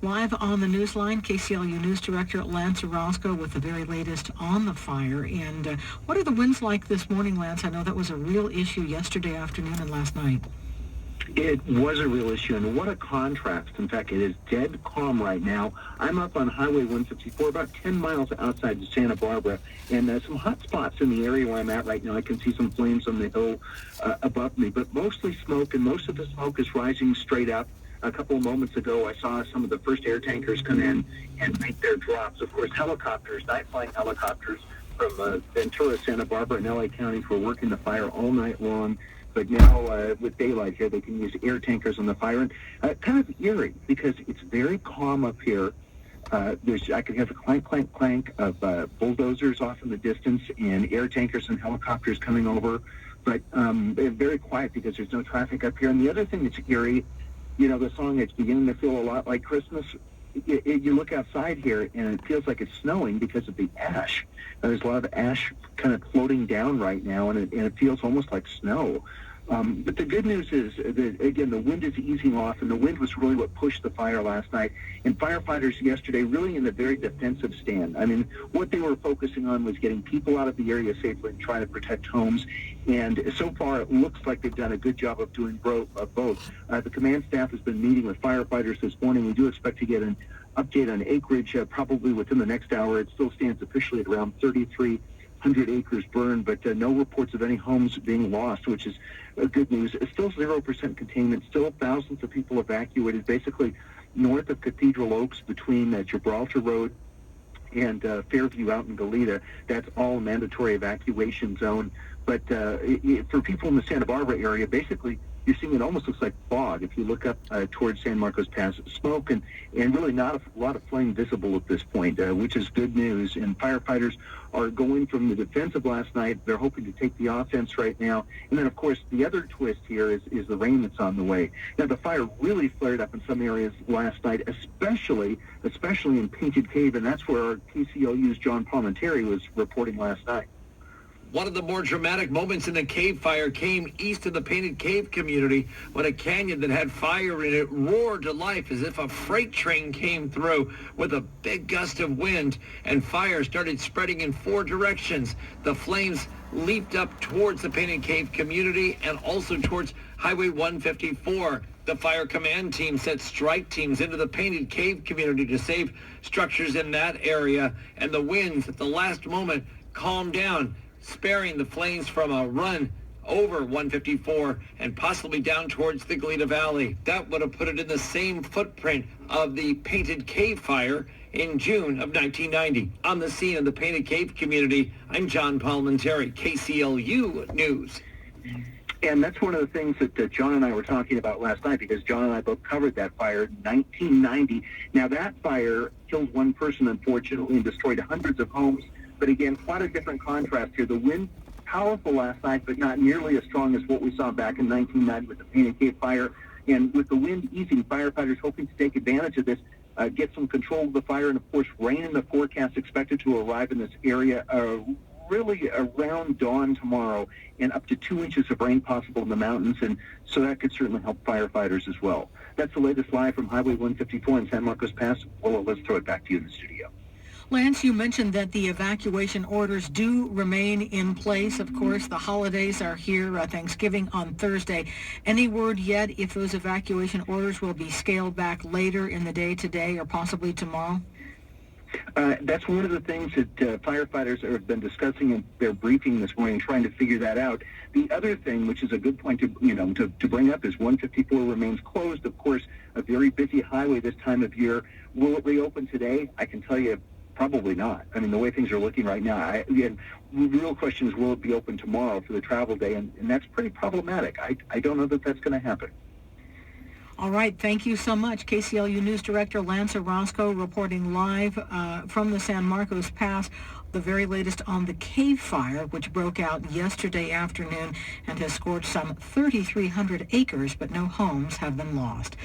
Live on the Newsline, KCLU News Director Lance Orozco with the very latest on the fire. And what are the winds like this morning, Lance? I know that was a real issue yesterday afternoon and last night. It was a real issue, and what a contrast. In fact, it is dead calm right now. I'm up on Highway 154, about 10 miles outside of Santa Barbara, and some hot spots in the area where I'm at right now. I can see some flames on the hill above me, but mostly smoke, and most of the smoke is rising straight up. A couple of moments ago, I saw some of the first air tankers come in and make their drops. Of course, helicopters, night-flying helicopters from Ventura, Santa Barbara, and LA counties were working the fire all night long. But now, with daylight here, they can use air tankers on the fire. And kind of eerie, because it's very calm up here. I can hear the clank, clank, clank of bulldozers off in the distance and air tankers and helicopters coming over. But they're very quiet because there's no traffic up here. And the other thing that's eerie, you know, the song, it's beginning to feel a lot like Christmas. You look outside here, and it feels like it's snowing because of the ash. There's a lot of ash kind of floating down right now, and it feels almost like snow. But the good news is that, again, the wind is easing off, and the wind was really what pushed the fire last night. And firefighters yesterday really in a very defensive stand. I mean, what they were focusing on was getting people out of the area safely and trying to protect homes. And so far, it looks like they've done a good job of doing both. The command staff has been meeting with firefighters this morning. We do expect to get an update on acreage probably within the next hour. It still stands officially at around 3,300 acres burned, but no reports of any homes being lost, which is good news. It's still 0% containment, still thousands of people evacuated, basically north of Cathedral Oaks between Gibraltar Road and Fairview out in Goleta. That's all a mandatory evacuation zone. But for people in the Santa Barbara area, basically, you're seeing it almost looks like fog. If you look up towards San Marcos Pass, smoke and really not a lot of flame visible at this point, which is good news. And firefighters are going from the defensive last night. They're hoping to take the offense right now. And then, of course, the other twist here is the rain that's on the way. Now, the fire really flared up in some areas last night, especially in Painted Cave, and that's where our KCLU's John Palmentary was reporting last night. One of the more dramatic moments in the cave fire came east of the Painted Cave community when a canyon that had fire in it roared to life as if a freight train came through with a big gust of wind, and fire started spreading in 4 directions. The flames leaped up towards the Painted Cave community and also towards Highway 154. The fire command team sent strike teams into the Painted Cave community to save structures in that area, and the winds at the last moment calmed down, sparing the flames from a run over 154 and possibly down towards the Goleta Valley. That would have put it in the same footprint of the Painted Cave fire in June of 1990. On the scene of the Painted Cave community, I'm John Palmentary, KCLU News. And that's one of the things that John and I were talking about last night, because John and I both covered that fire in 1990. Now, that fire killed one person, unfortunately, and destroyed hundreds of homes. But again, quite a different contrast here. The wind, powerful last night, but not nearly as strong as what we saw back in 1990 with the Painted Cave fire. And with the wind easing, firefighters hoping to take advantage of this, get some control of the fire. And, of course, rain in the forecast expected to arrive in this area really around dawn tomorrow, and up to 2 inches of rain possible in the mountains. And so that could certainly help firefighters as well. That's the latest live from Highway 154 in San Marcos Pass. Well, let's throw it back to you in the studio. Lance, you mentioned that the evacuation orders do remain in place. Of course, the holidays are here, Thanksgiving on Thursday. Any word yet if those evacuation orders will be scaled back later in the day today or possibly tomorrow? That's one of the things that firefighters have been discussing in their briefing this morning, trying to figure that out. The other thing, which is a good point to bring up, is 154 remains closed. Of course, a very busy highway this time of year. Will it reopen today? I can tell you, probably not. I mean, the way things are looking right now, the real question is, will it be open tomorrow for the travel day? And that's pretty problematic. I don't know that that's going to happen. All right. Thank you so much. KCLU News Director Lance Orozco reporting live from the San Marcos Pass, the very latest on the cave fire, which broke out yesterday afternoon and has scorched some 3,300 acres, but no homes have been lost.